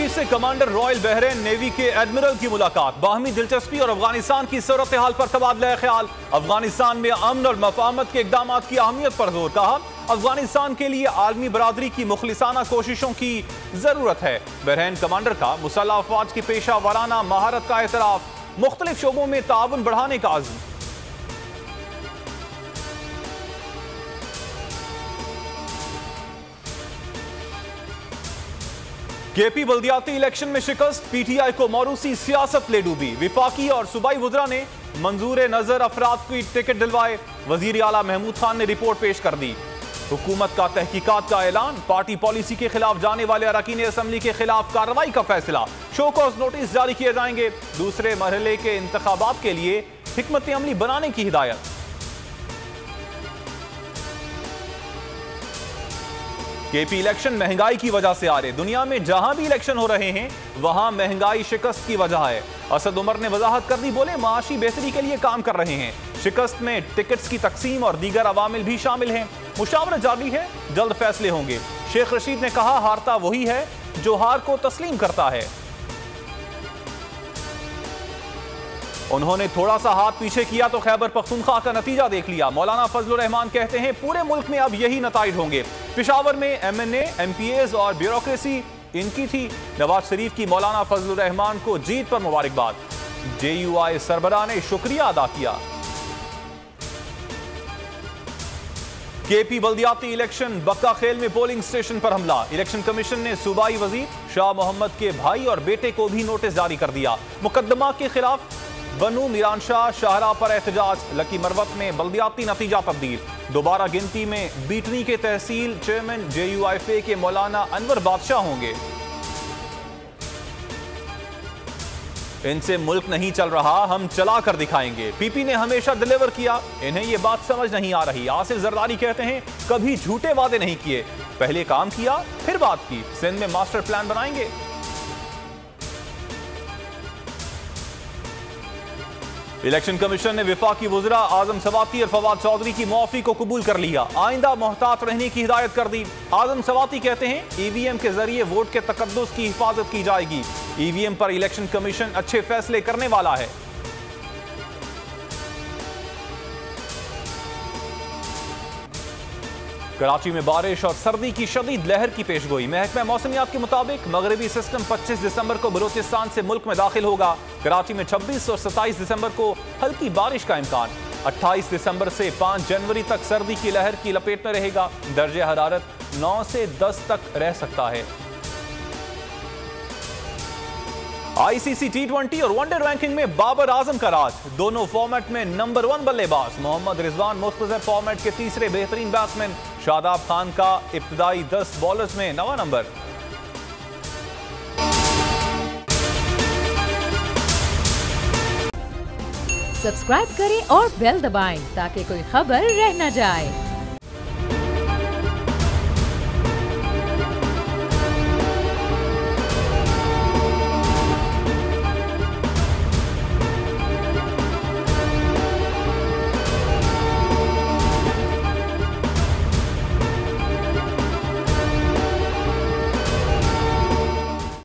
कराची से commander royal Bahrain navy के admiral की मुलाकात, बाहमी दिलचस्पी और अफगानिस्तान की सूरत हाल पर तबादला ख्याल। अफगानिस्तान में अमन और मफाहमत के इकदाम की अहमियत पर जोर, कहा अफगानिस्तान के लिए आलमी बरादरी की मुखलिसाना कोशिशों की जरूरत है। बहरेन कमांडर का मुसल्लह अफवाज की पेशा वाराना महारत का एतराफ, मुख्तलिफ शोबों में ताउन बढ़ाने का आज़म। केपी बल्दियाती इलेक्शन में शिकस्त, पीटीआई को मौरूसी सियासत ले डूबी। विफाकी और सूबाई वज़रा ने मंजूर नजर अफराद को टिकट दिलवाए। वजीर आला महमूद खान ने रिपोर्ट पेश कर दी। हुकूमत का तहकीकात का ऐलान, पार्टी पॉलिसी के खिलाफ जाने वाले अरकान असम्बली के खिलाफ कार्रवाई का फैसला। शो कॉज नोटिस जारी किए जाएंगे। दूसरे मरहले के इंतखाबात के लिए हिकमत अमली बनाने की हिदायत। केपी इलेक्शन महंगाई की वजह से आ रहे, दुनिया में जहां भी इलेक्शन हो रहे हैं वहां महंगाई शिकस्त की वजह है। असद उमर ने वजाहत कर दी, बोले माशी बेहतरी के लिए काम कर रहे हैं। शिकस्त में टिकट्स की तकसीम और दीगर अवामिल भी शामिल हैं। मुशावरत जारी है, जल्द फैसले होंगे। शेख रशीद ने कहा हारता वही है जो हार को तस्लीम करता है। उन्होंने थोड़ा सा हाथ पीछे किया तो खैबर पख्तूनख्वा का नतीजा देख लिया। मौलाना फजलुर रहमान कहते हैं पूरे मुल्क में अब यही नताइज होंगे। पेशावर में एमएनए, एमपीएस और ब्यूरोक्रेसी इनकी थी। नवाज शरीफ की मौलाना फजलुर रहमान को जीत पर मुबारकबाद। जेयूआई सरबराह ने शुक्रिया अदा किया। केपी बल्दियाती इलेक्शन, बक्का खेल में पोलिंग स्टेशन पर हमला। इलेक्शन कमीशन ने सूबाई वजीर शाह मोहम्मद के भाई और बेटे को भी नोटिस जारी कर दिया। मुकदमा के खिलाफ बनू मीरान शाह शाहरा पर एहतजाज। लकी मरवत में बल्दियाती नतीजा तब्दील। दोबारा गिनती में बीटनी के तहसील चेयरमैन जेयूआईफे के मौलाना अनवर बादशाह होंगे। इनसे मुल्क नहीं चल रहा, हम चला कर दिखाएंगे। पीपी ने हमेशा डिलीवर किया, इन्हें यह बात समझ नहीं आ रही। आसिफ जरदारी कहते हैं कभी झूठे वादे नहीं किए, पहले काम किया फिर बात की। सिंध में मास्टर प्लान बनाएंगे। इलेक्शन कमीशन ने विफाकी वज़रा आजम सवाती और फवाद चौधरी की मुआफी को कबूल कर लिया। आइंदा मोहतात रहने की हिदायत कर दी। आजम सवाती कहते हैं ईवीएम के जरिए वोट के तकद्दुस की हिफाजत की जाएगी। ईवीएम पर इलेक्शन कमीशन अच्छे फैसले करने वाला है। कराची में बारिश और सर्दी की शदीद लहर की पेशगोई। महकमा मौसमियात के मुताबिक मगरबी सिस्टम 25 दिसंबर को बलूचिस्तान से मुल्क में दाखिल होगा। कराची में 26 और 27 दिसंबर को हल्की बारिश का इम्कान। 28 दिसंबर से 5 जनवरी तक सर्दी की लहर की लपेट में रहेगा। दर्जे हरारत 9 से 10 तक रह सकता है। आईसीसी टी20 और वनडे रैंकिंग में बाबर आजम का राज। दोनों फॉर्मेट में नंबर 1 बल्लेबाज। मोहम्मद रिजवान मुख्तसर फॉर्मेट के तीसरे बेहतरीन बैट्समैन। शादाब खान का इब्तदाई 10 बॉलर्स में 9वां नंबर। सब्सक्राइब करें और बेल दबाएं ताकि कोई खबर रह न जाए।